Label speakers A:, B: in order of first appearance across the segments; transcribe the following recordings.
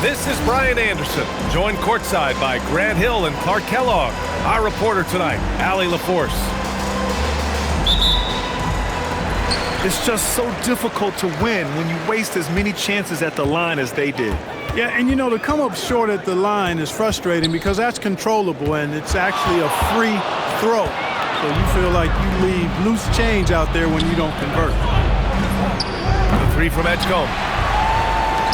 A: This is Brian Anderson, joined courtside by Grant Hill and Clark Kellogg. Our reporter tonight, Allie LaForce.
B: It's just so difficult to win when you waste as many chances at the line as they did.
C: Yeah, and you know, to come up short at the line is frustrating because that's controllable and it's actually a free throw. So you feel like you leave loose change out there when you don't convert.
A: The three from Edgecombe.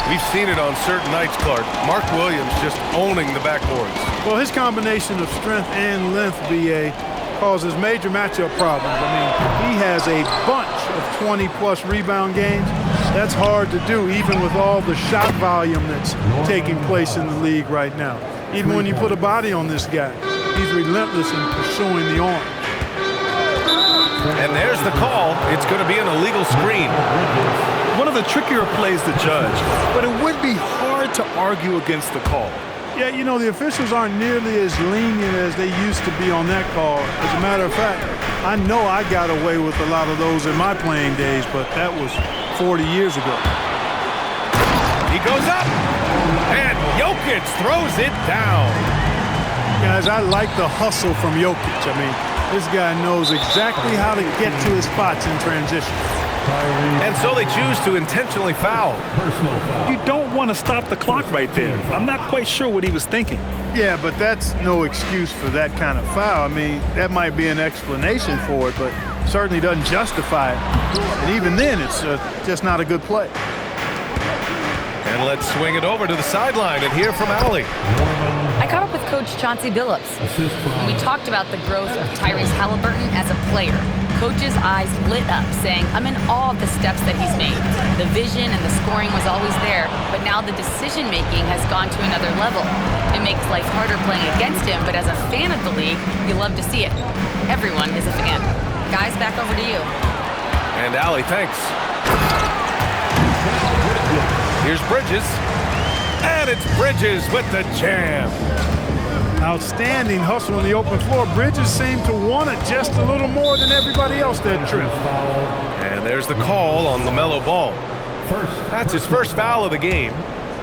A: We've seen it on certain nights, Clark. Mark Williams just owning the backboards.
C: Well, his combination of strength and length, BA, causes major matchup problems. I mean, he has a bunch of 20-plus rebound games. That's hard to do, even with all the shot volume that's taking place in the league right now. Even when you put a body on this guy, he's relentless in pursuing the arm.
A: And there's the call. It's going to be an illegal screen.
B: One of the trickier plays to judge, but it would be hard to argue against the call.
C: Yeah, you know, the officials aren't nearly as lenient as they used to be on that call. As a matter of fact, I know I got away with a lot of those in my playing days, but that was 40 years ago.
A: He goes up, and Jokic throws it down.
C: Guys, I like the hustle from Jokic. I mean, this guy knows exactly how to get to his spots in transition.
A: And so they choose to intentionally foul.
B: You don't want to stop the clock right there. I'm not quite sure what he was thinking.
C: Yeah, but that's no excuse for that kind of foul. I mean, that might be an explanation for it, but certainly doesn't justify it. And even then, it's just not a good play.
A: And let's swing it over to the sideline and hear from Allie.
D: I caught up with Coach Chauncey Billups, and we talked about the growth of Tyrese Halliburton as a player. Coach's eyes lit up, saying, I'm in awe of the steps that he's made. The vision and the scoring was always there, but now the decision-making has gone to another level. It makes life harder playing against him, but as a fan of the league, you love to see it. Everyone is a fan. Guys, back over to you.
A: And Allie, thanks. Here's Bridges. And it's Bridges with the jam.
C: Outstanding hustle in the open floor. Bridges seemed to want it just a little more than everybody else that trip.
A: And there's the call on LaMelo Ball. That's his first foul of the game.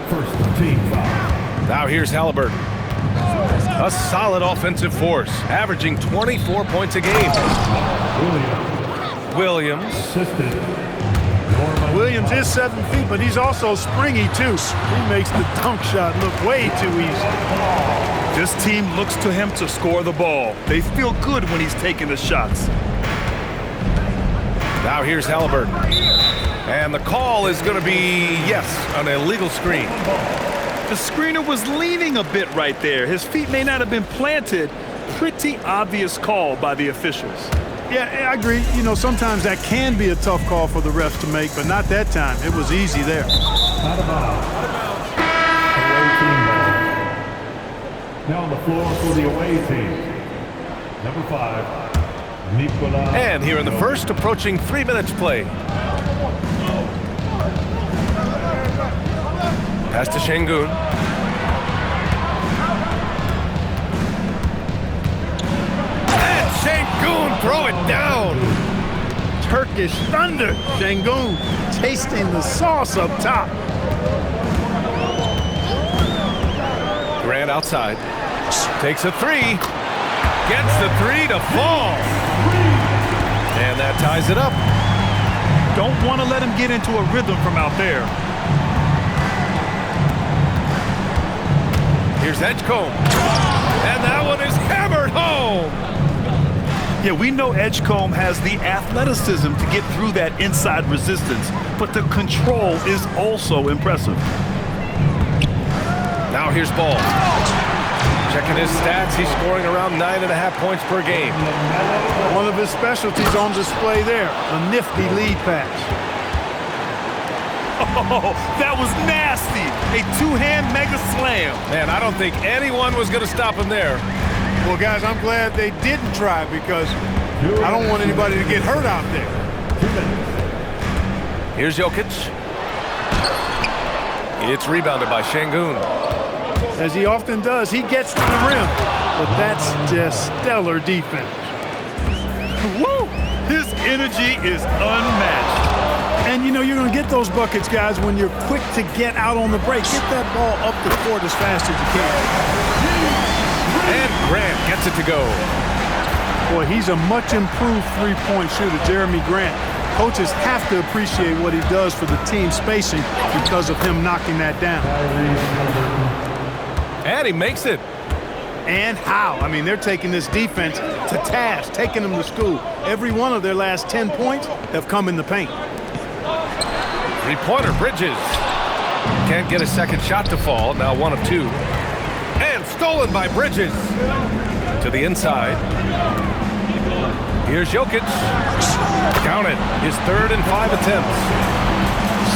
E: First team foul.
A: Now here's Halliburton. A solid offensive force, averaging 24 points a game. Williams.
C: Williams is 7 feet, but he's also springy, too. He makes the dunk shot look way too easy.
B: This team looks to him to score the ball. They feel good when he's taking the shots.
A: Now here's Halliburton. And the call is going to be, yes, an illegal screen.
B: The screener was leaning a bit right there. His feet may not have been planted. Pretty obvious call by the officials.
C: Yeah, I agree. You know, sometimes that can be a tough call for the refs to make, but not that time. It was easy there.
E: Now on the floor for the away team. Number 5, Nicola.
A: And here in the first, approaching 3 minutes play. Pass to Şengün. And Şengün throw it down.
C: Turkish thunder. Şengün tasting the sauce up top.
A: Grant outside. Takes a three. Gets the three to fall. And that ties it up.
B: Don't want to let him get into a rhythm from out there.
A: Here's Edgecombe. And that one is hammered home.
B: Yeah, we know Edgecombe has the athleticism to get through that inside resistance, but the control is also impressive.
A: Now here's Ball. Checking his stats, he's scoring around 9.5 points per game.
C: One of his specialties on display there, a nifty lead pass.
B: Oh, that was nasty. A two-hand mega slam.
A: Man, I don't think anyone was going to stop him there.
C: Well, guys, I'm glad they didn't try because I don't want anybody to get hurt out there.
A: Here's Jokic. It's rebounded by Şengün.
C: As he often does, he gets to the rim, but that's just stellar defense.
B: Woo! His energy is unmatched.
C: And, you know, you're going to get those buckets, guys, when you're quick to get out on the break. Get that ball up the court as fast as you can.
A: And Grant gets it to go.
C: Boy, he's a much improved three-point shooter, Jeremy Grant. Coaches have to appreciate what he does for the team spacing because of him knocking that down.
A: And he makes it.
C: And how? I mean, they're taking this defense to task, taking them to school. Every one of their last 10 points have come in the paint.
A: Three-pointer, Bridges. Can't get a second shot to fall. Now 1 of 2. And stolen by Bridges. To the inside. Here's Jokic. Count it. His 3rd and 5 attempts.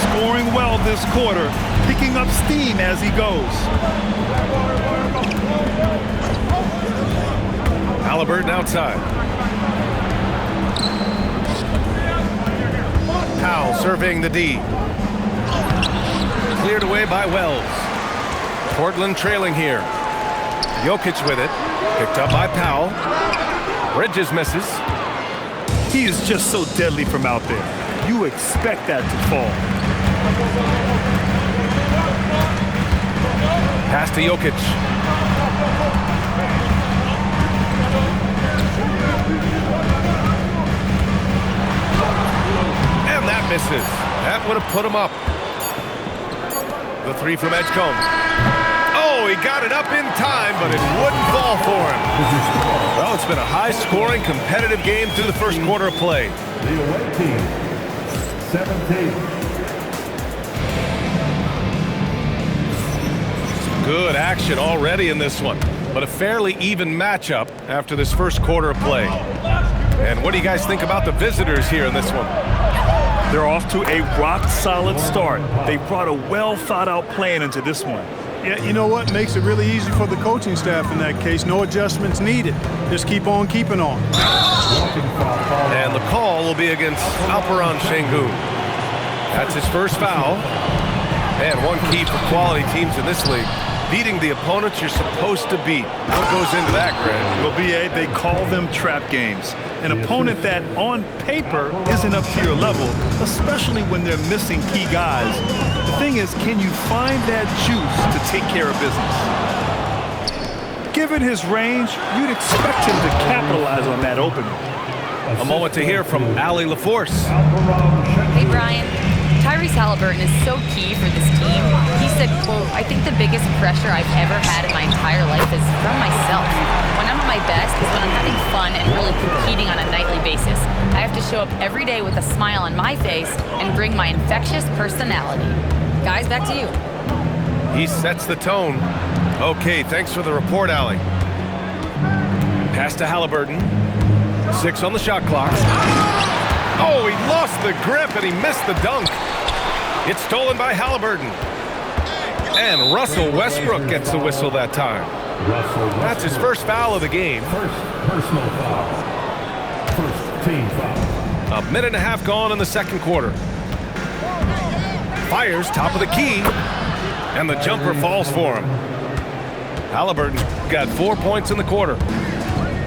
B: Scoring well this quarter, picking up steam as he goes.
A: Halliburton outside. Powell surveying the D. Cleared away by Wells. Portland trailing here. Jokic with it. Picked up by Powell. Bridges misses.
B: He is just so deadly from out there. You expect that to fall.
A: Pass to Jokic. And that misses. That would have put him up. The 3 from Edgecombe. Oh, he got it up in time, but it wouldn't fall for him. Well, it's been a high-scoring, competitive game through the first quarter of play.
E: The away team, 17.
A: Good action already in this one, but a fairly even matchup after this first quarter of play. And what do you guys think about the visitors here in this one?
B: They're off to a rock-solid start. They brought a well-thought-out plan into this one.
C: Yeah, you know what? Makes it really easy for the coaching staff in that case. No adjustments needed. Just keep on keeping on.
A: And the call will be against Alperon Şengün. That's his first foul. And one key for quality teams in this league, beating the opponents you're supposed to beat. What goes into that, Grant?
B: Well, BA, they call them trap games. An opponent that, on paper, isn't up to your level, especially when they're missing key guys. The thing is, can you find that juice to take care of business? Given his range, you'd expect him to capitalize on that opening.
A: A moment to hear from Allie LaForce.
D: Hey, Brian. Tyrese Halliburton is so key for this team. He said, quote, "I think the biggest pressure I've ever had in my entire life is from myself. When I'm at my best is when I'm having fun and really competing on a nightly basis. I have to show up every day with a smile on my face and bring my infectious personality." Guys, back to you.
A: He sets the tone. Okay, thanks for the report, Allie. Pass to Halliburton. 6 on the shot clock. Oh, he lost the grip and he missed the dunk. It's stolen by Halliburton. And Russell Westbrook gets the whistle that time. That's his first foul of the game.
E: First personal foul. First team foul.
A: A minute and a half gone in the second quarter. Fires top of the key. And the jumper falls for him. Halliburton got 4 points in the quarter.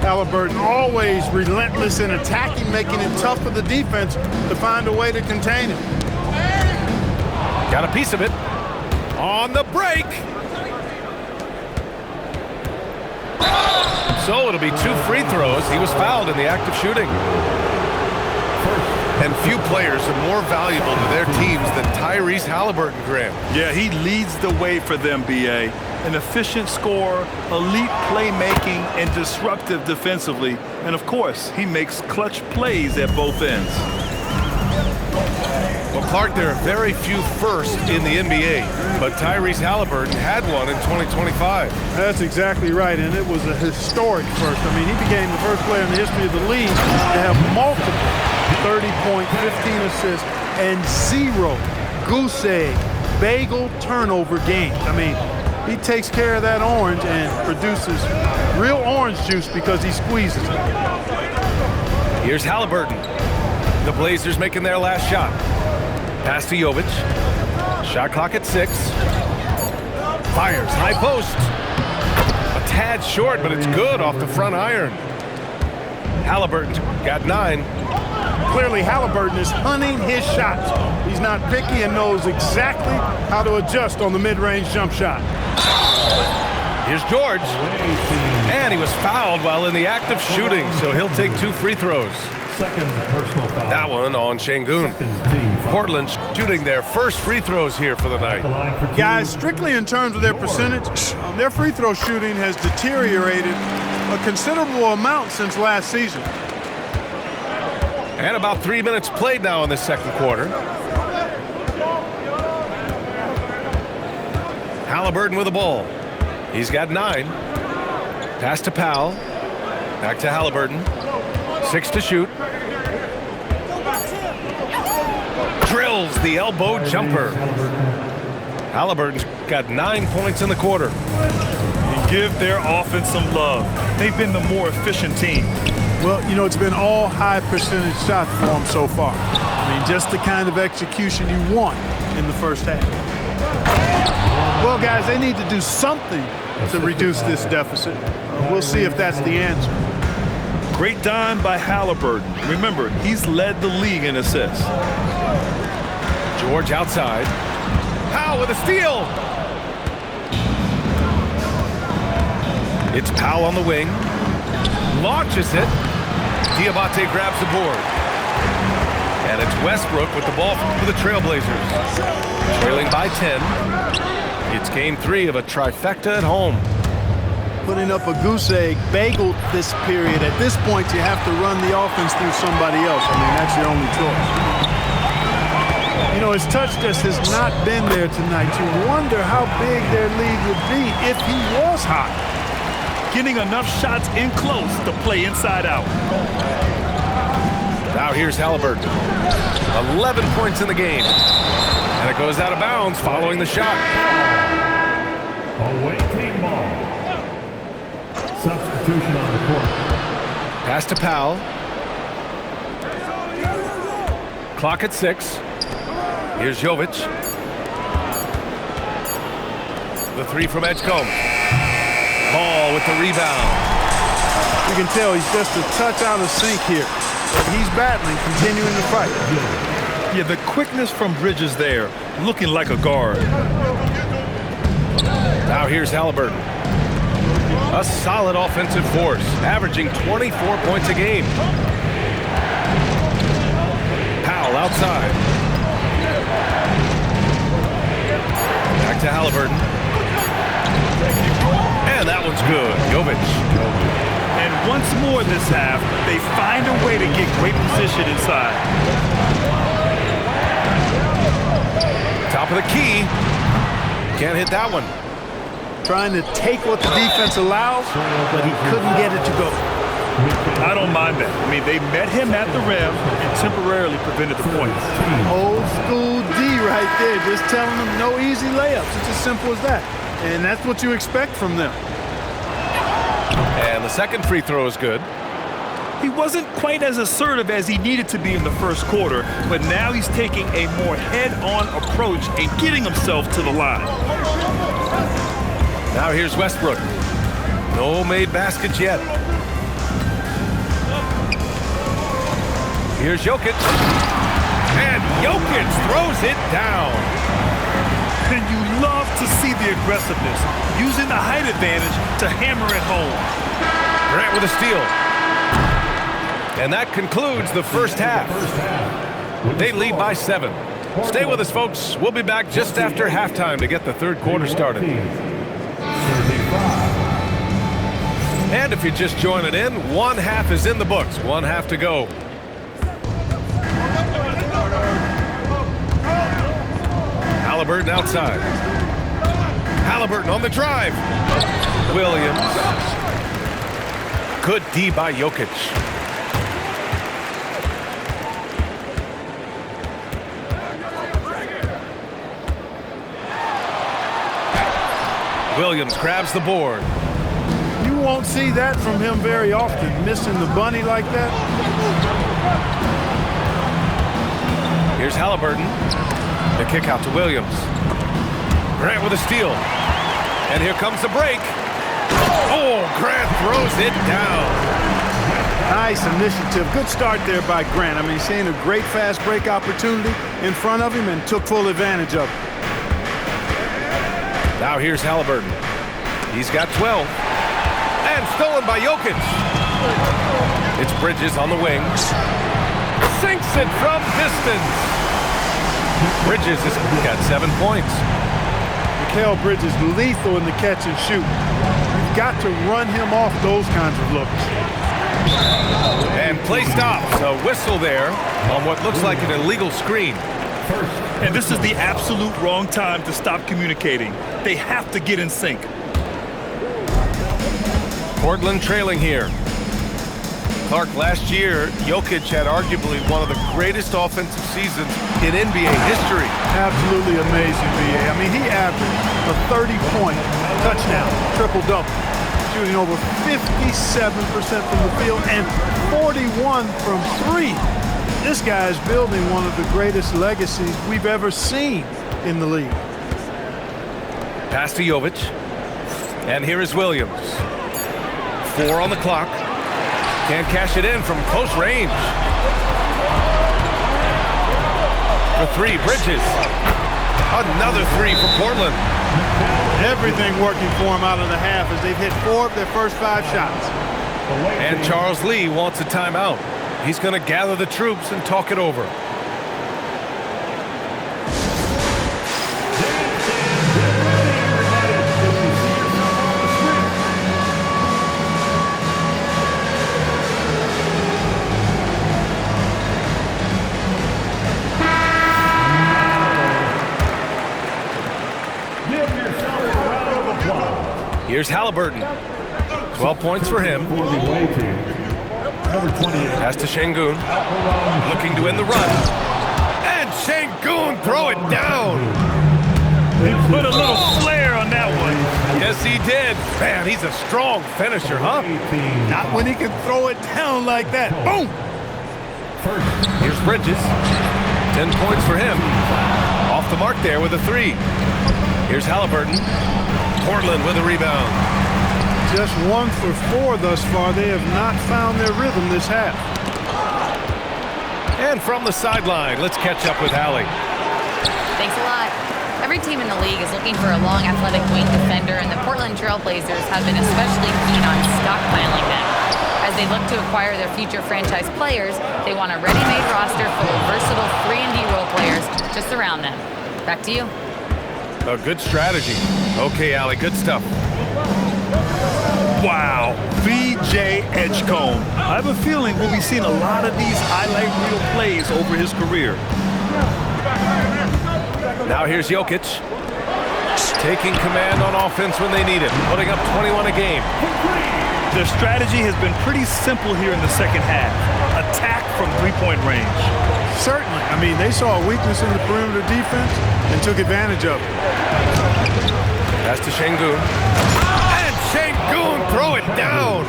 C: Halliburton always relentless in attacking, making it tough for the defense to find a way to contain him.
A: Got a piece of it. On the break. So it'll be 2 free throws. He was fouled in the act of shooting. And few players are more valuable to their teams than Tyrese Halliburton, Graham.
B: Yeah, he leads the way for them, BA. An efficient scorer, elite playmaking, and disruptive defensively. And of course, he makes clutch plays at both ends.
A: Well, Clark, there are very few firsts in the NBA, but Tyrese Halliburton had one in 2025.
C: That's exactly right, and it was a historic first. I mean, he became the first player in the history of the league to have multiple 30-point, 15 assists, and 0 goose egg, bagel turnover games. I mean, he takes care of that orange and produces real orange juice because he squeezes it.
A: Here's Halliburton. The Blazers making their last shot. Pass to Jovic. Shot clock at 6. Fires, high post. A tad short, but it's good off the front iron. Halliburton got 9.
C: Clearly, Halliburton is hunting his shots. He's not picky and knows exactly how to adjust on the mid-range jump shot.
A: Here's George. And he was fouled while in the act of shooting, so he'll take 2 free throws.
E: Second personal foul.
A: That one on Şengün. Portland shooting their first free throws here for the night.
C: Guys, strictly in terms of their percentage, their free throw shooting has deteriorated a considerable amount since last season.
A: And about 3 minutes played now in the second quarter. Halliburton with the ball. He's got 9. Pass to Powell. Back to Halliburton. 6 to shoot. Drills the elbow jumper. Halliburton's got 9 points in the quarter.
B: And give their offense some love. They've been the more efficient team.
C: Well, you know, it's been all high percentage shots for them so far. I mean, just the kind of execution you want in the first half. Well, guys, they need to do something to reduce this deficit. We'll see if that's the answer.
B: Great dime by Halliburton. Remember, he's led the league in assists.
A: George outside. Powell with a steal. It's Powell on the wing. Launches it. Diabate grabs the board. And it's Westbrook with the ball for the Trailblazers. Trailing by 10. It's game 3 of a trifecta at home.
C: Putting up a goose egg, bageled this period. At this point, you have to run the offense through somebody else. I mean, that's your only choice. You know, his touch just has not been there tonight. You wonder how big their lead would be if he was hot.
B: Getting enough shots in close to play inside out.
A: Now here's Halliburton. 11 points in the game. And it goes out of bounds following the shot.
E: Away team ball. Substitution on the court.
A: Pass to Powell. Clock at 6. Here's Jovic. The 3 from Edgecombe. Ball with the rebound.
C: You can tell he's just a touch out of sync here. But he's battling, continuing to fight.
B: Yeah, the quickness from Bridges there, looking like a guard.
A: Now here's Halliburton. A solid offensive force, averaging 24 points a game. Powell outside. Back to Halliburton. And that one's good. Jovic.
B: And once more this half, they find a way to get great position inside.
A: Top of the key. Can't hit that one.
C: Trying to take what the defense allows, but he couldn't get it to go.
B: I don't mind that. I mean, they met him at the rim and temporarily prevented the points.
C: Old school D right there, just telling them no easy layups. It's as simple as that. And that's what you expect from them.
A: And the second free throw is good.
B: He wasn't quite as assertive as he needed to be in the first quarter, but now he's taking a more head-on approach and getting himself to the line.
A: Now here's Westbrook. No made baskets yet. Here's Jokic. And Jokic throws it down.
B: And you love to see the aggressiveness, using the height advantage to hammer it home.
A: Grant with a steal. And that concludes the first half. They lead by 7. Stay with us, folks. We'll be back just after halftime to get the third quarter started. And if you're just joining in, one half is in the books. One half to go. Halliburton outside. Halliburton on the drive. Williams. Good D by Jokic. Williams grabs the board.
C: You won't see that from him very often, missing the bunny like that.
A: Here's Halliburton. The kick out to Williams. Grant with a steal. And here comes the break. Oh, Grant throws it down.
C: Nice initiative. Good start there by Grant. I mean, seeing a great fast break opportunity in front of him and took full advantage of it.
A: Now here's Halliburton. He's got 12. And stolen by Jokic. It's Bridges on the wing. Sinks it from distance. Bridges has got 7 points.
C: Mikal Bridges lethal in the catch and shoot. You've got to run him off those kinds of looks.
A: And play stops. A whistle there on what looks like an illegal screen.
B: And this is the absolute wrong time to stop communicating. They have to get in sync.
A: Portland trailing here. Clark, last year, Jokic had arguably one of the greatest offensive seasons in NBA history.
C: Absolutely amazing, B.A. I mean, he averaged a 30-point touchdown, triple-double, shooting over 57% from the field and 41 from three. This guy is building one of the greatest legacies we've ever seen in the league.
A: Pass to Jovic. And here is Williams. 4 on the clock. Can't cash it in from close range. For 3, Bridges. Another 3 for Portland.
C: Everything working for him out of the half as they've hit 4 of their first 5 shots.
A: And Charles Lee wants a timeout. He's going to gather the troops and talk it over. Here's Halliburton. 12 points for him. Pass to Şengün. Looking to end the run. And Şengün throw it down.
B: He put a little flair on that one.
A: Yes, he did. Man, he's a strong finisher, huh?
C: Not when he can throw it down like that. Boom!
A: Here's Bridges. 10 points for him. Off the mark there with a 3. Here's Halliburton. Portland with a rebound.
C: Just 1 for 4 thus far. They have not found their rhythm this half.
A: And from the sideline, let's catch up with Allie.
D: Thanks a lot. Every team in the league is looking for a long, athletic wing defender, and the Portland Trail Blazers have been especially keen on stockpiling them. As they look to acquire their future franchise players, they want a ready-made roster full of versatile 3-and-D role players just around them. Back to you.
A: A good strategy. Okay, Allie, good stuff.
B: Wow, VJ Edgecombe. I have a feeling we'll be seeing a lot of these highlight reel plays over his career.
A: Now here's Jokic. Taking command on offense when they need it. Putting up 21 a game.
B: Their strategy has been pretty simple here in the second half. Attack from three-point range.
C: Certainly. I mean, they saw a weakness in the perimeter defense and took advantage of it.
A: Pass to Şengün. And Şengün throw it down.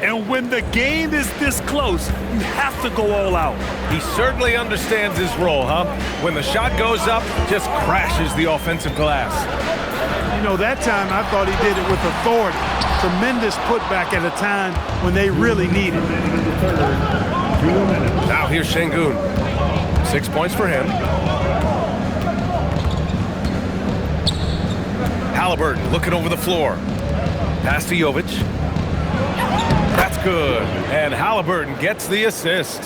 B: And when the game is this close, you have to go all out.
A: He certainly understands his role, huh? When the shot goes up, just crashes the offensive glass.
C: You know, that time I thought he did it with authority. Tremendous putback at a time when they really need it.
A: Now here's Şengün. 6 points for him. Halliburton looking over the floor. Pass to Jovic. That's good. And Halliburton gets the assist.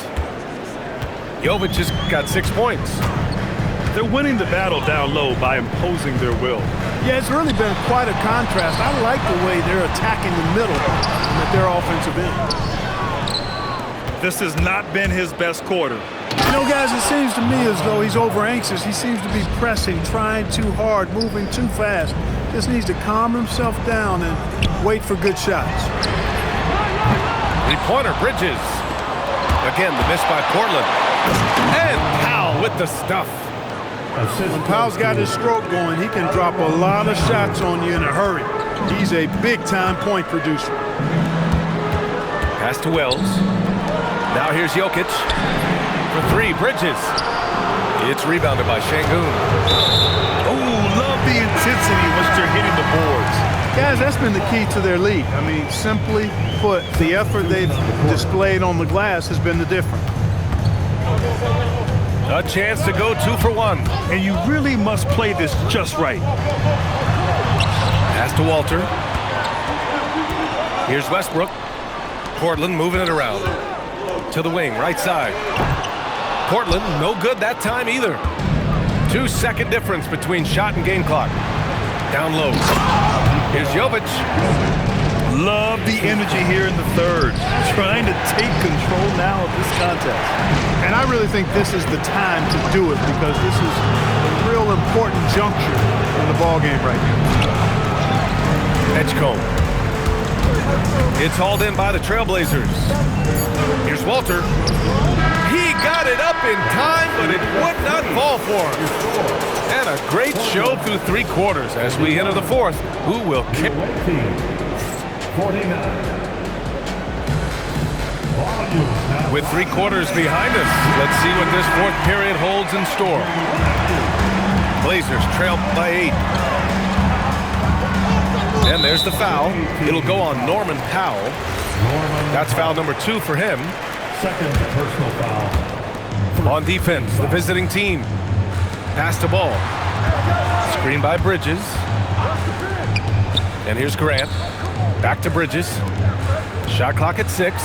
A: Jovic has got 6 points.
B: They're winning the battle down low by imposing their will.
C: Yeah, it's really been quite a contrast. I like the way they're attacking the middle and at their offensive end.
B: This has not been his best quarter.
C: You know, guys, it seems to me as though he's over-anxious. He seems to be pressing, trying too hard, moving too fast. Just needs to calm himself down and wait for good shots.
A: Three-pointer, Bridges. Again, the miss by Portland. And Powell with the stuff.
C: When Powell's got his stroke going, he can drop a lot of shots on you in a hurry. He's a big-time point producer.
A: Pass to Wells. Now here's Jokic. For 3, Bridges. It's rebounded by Şengün.
B: Oh, love the intensity once they're hitting the boards.
C: Guys, Guys, that's been the key to their lead. I mean, simply put, the effort they've displayed on the glass has been the difference.
A: A chance to go 2 for 1.
B: And you really must play this just right.
A: Pass to Walter. Here's Westbrook. Portland moving it around. To the wing, right side. Portland, no good that time either. 2-second difference between shot and game clock. Down low. Here's Jovic.
B: Love the energy here in the third. Trying to take control now of this contest.
C: And I really think this is the time to do it because this is a real important juncture in the ballgame right now.
A: Edgecombe. It's hauled in by the Trailblazers. Here's Walter. He got it up in time, but it would not fall for him. And a great show through 3 quarters as we enter the 4th. Who will kick?
E: 49.
A: With 3 quarters behind us, let's see what this 4th period holds in store. Blazers trail by 8. And there's the foul. It'll go on Norman Powell. That's foul number 2 for him.
E: Second personal foul.
A: On defense, the visiting team. Pass the ball. Screen by Bridges. And here's Grant. Back to Bridges. Shot clock at 6.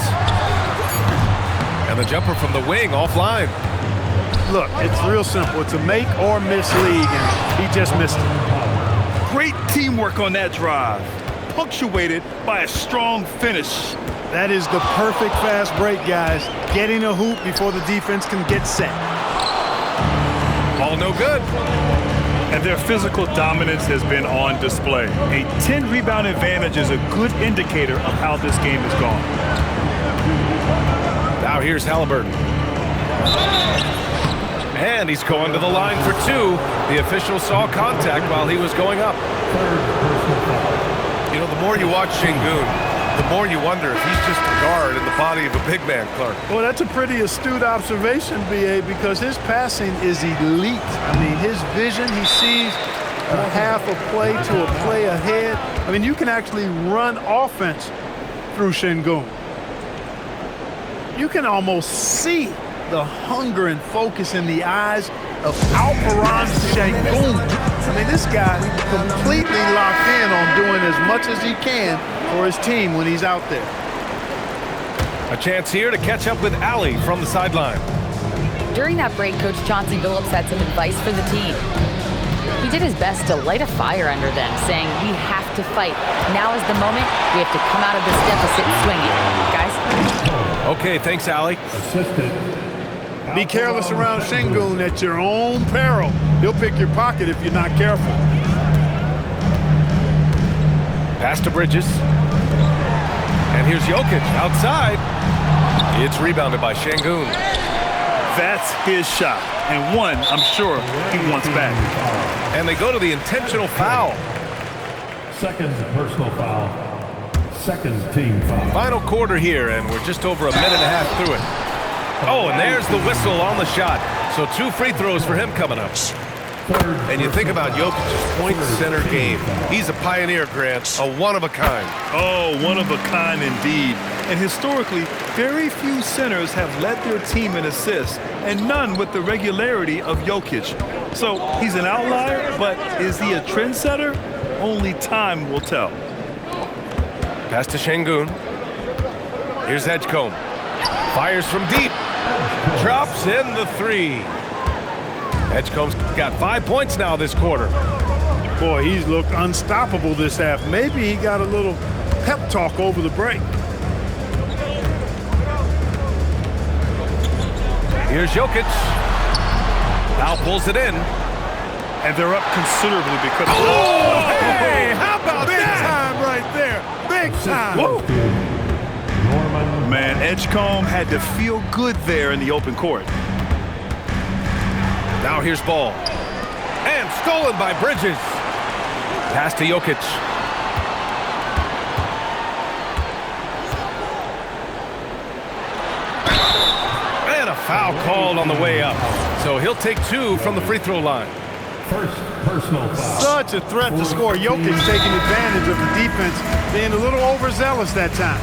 A: And the jumper from the wing offline.
C: Look, it's real simple. It's a make or miss league, and he just missed it.
B: Great teamwork on that drive. Punctuated by a strong finish.
C: That is the perfect fast break, guys. Getting a hoop before the defense can get set.
A: All no good.
B: And their physical dominance has been on display. A 10-rebound advantage is a good indicator of how this game has gone.
A: Now here's Halliburton. And he's going to the line for 2. The official saw contact while he was going up. You know, the more you watch Şengün, the more you wonder if he's just a guard in the body of a big man, Clark.
C: Well, that's a pretty astute observation, B.A., because his passing is elite. I mean, his vision, he sees a half a play to a play ahead. I mean, you can actually run offense through Şengün. You can almost see the hunger and focus in the eyes of Alperen Şengün. I mean, this guy completely locked in on doing as much as he can for his team when he's out there.
A: A chance here to catch up with Allie from the sideline.
D: During that break, Coach Chauncey Billups had some advice for the team. He did his best to light a fire under them, saying, we have to fight. Now is the moment. We have to come out of this deficit and swing it. Guys?
A: Okay, thanks, Allie.
E: Assisted.
C: Be careless around Şengün at your own peril. He'll pick your pocket if you're not careful.
A: Pass to Bridges. And here's Jokic outside. It's rebounded by Şengün.
B: That's his shot, and one I'm sure he wants back.
A: And they go to the intentional foul.
E: Second personal foul. Second team foul.
A: Final quarter here, and we're just over a minute and a half through it. Oh, and there's the whistle on the shot. So 2 free throws for him coming up. And you think about Jokic's point center game. He's a pioneer, Grant, a one-of-a-kind.
B: Oh, one of a kind indeed. And historically, very few centers have led their team in assists, and none with the regularity of Jokic. So he's an outlier, but is he a trendsetter? Only time will tell.
A: Pass to Şengün. Here's Edgecombe. Fires from deep. Drops in the 3. Edgecombe's got 5 points now this quarter.
C: Boy, he's looked unstoppable this half. Maybe he got a little pep talk over the break.
A: Here's Jokic. Now pulls it in.
B: And they're up considerably because...
C: Oh, hey, how about big time right there? Big time.
B: Whoa. Man, Edgecombe had to feel good there in the open court.
A: Now here's ball. And stolen by Bridges. Pass to Jokic. And a foul called on the way up. So he'll take 2 from the free throw line.
E: First personal foul.
C: Such a threat to score. Jokic taking advantage of the defense, being a little overzealous that time.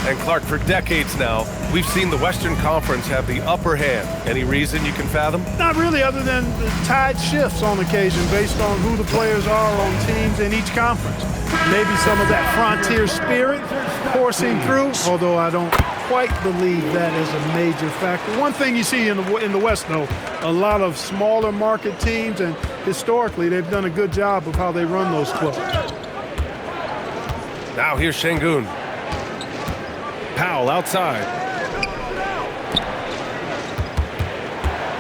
A: And Clark, for decades now, we've seen the Western Conference have the upper hand. Any reason you can fathom?
C: Not really, other than the tide shifts on occasion based on who the players are on teams in each conference. Maybe some of that frontier spirit coursing through, although I don't quite believe that is a major factor. One thing you see in the West, though, a lot of smaller market teams, and historically they've done a good job of how they run those clubs.
A: Now here's Şengün. Powell outside.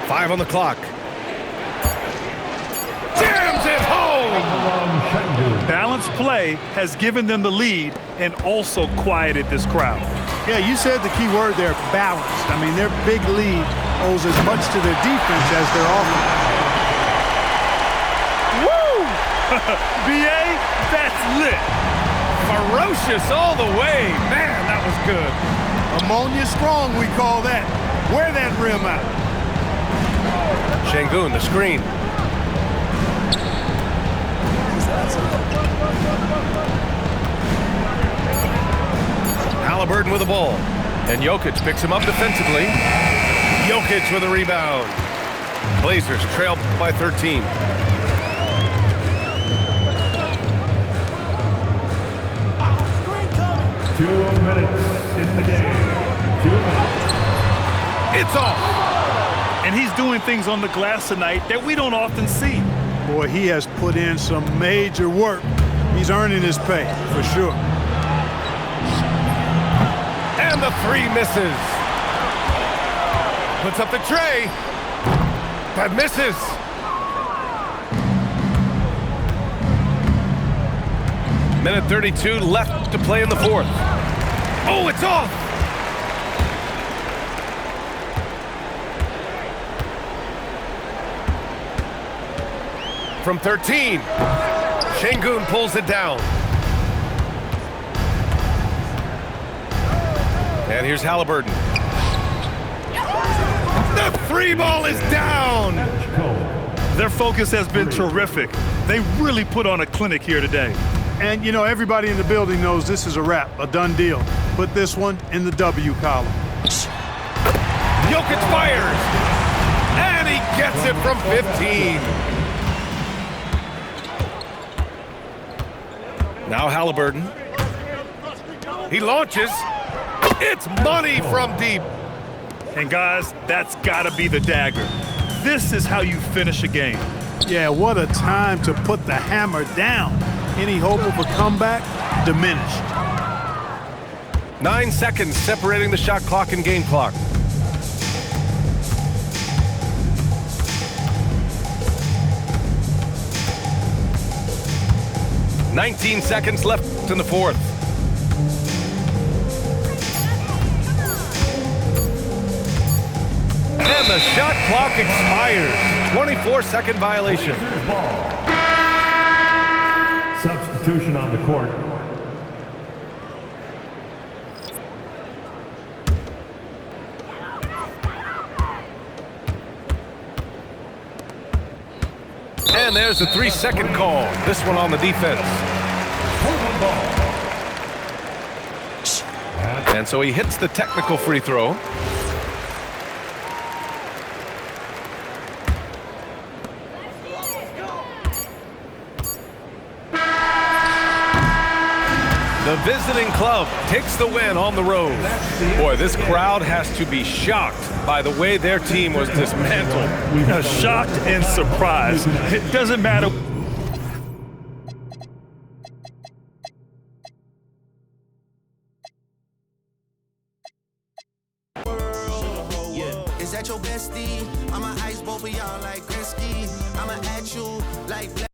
A: 5 on the clock. Jams it home!
B: Balanced play has given them the lead and also quieted this crowd.
C: Yeah, you said the key word there, balanced. I mean, their big lead owes as much to their defense as their offense.
B: Woo! BA, that's lit.
A: Ferocious all the way. Man, that was good.
C: Ammonia strong, we call that. Wear that rim out.
A: Şengün, the screen. Halliburton with the ball. And Jokic picks him up defensively. Jokic with a rebound. Blazers trail by 13.
E: Two minutes in the game. 2 minutes.
A: It's off.
B: And he's doing things on the glass tonight that we don't often see.
C: Boy, he has put in some major work. He's earning his pay, for sure.
A: And the 3 misses. Puts up the tray. That misses. Minute 32 left to play in the 4th. Oh, it's off! From 13, Şengün pulls it down. And here's Halliburton. The 3 ball is down!
B: Their focus has been terrific. They really put on a clinic here today.
C: And, you know, everybody in the building knows this is a wrap, a done deal. Put this one in the W column.
A: Jokic fires! And he gets it from 15. Now Halliburton. He launches. It's money from deep.
B: And guys, that's gotta be the dagger. This is how you finish a game.
C: Yeah, what a time to put the hammer down. Any hope of a comeback diminished.
A: 9 seconds separating the shot clock and game clock. "19 seconds left in the 4th. And the shot clock expires. 24-second violation.
E: Substitution on the court.
A: And there's a 3-second call. This one on the defense. And so he hits the technical free throw. The visiting club takes the win on the road. Boy, this crowd has to be shocked by the way their team was dismantled.
B: Shocked and surprised. It doesn't matter.
F: Is that your bestie? I'ma ice both of y'all like Gretzky. I'ma at you like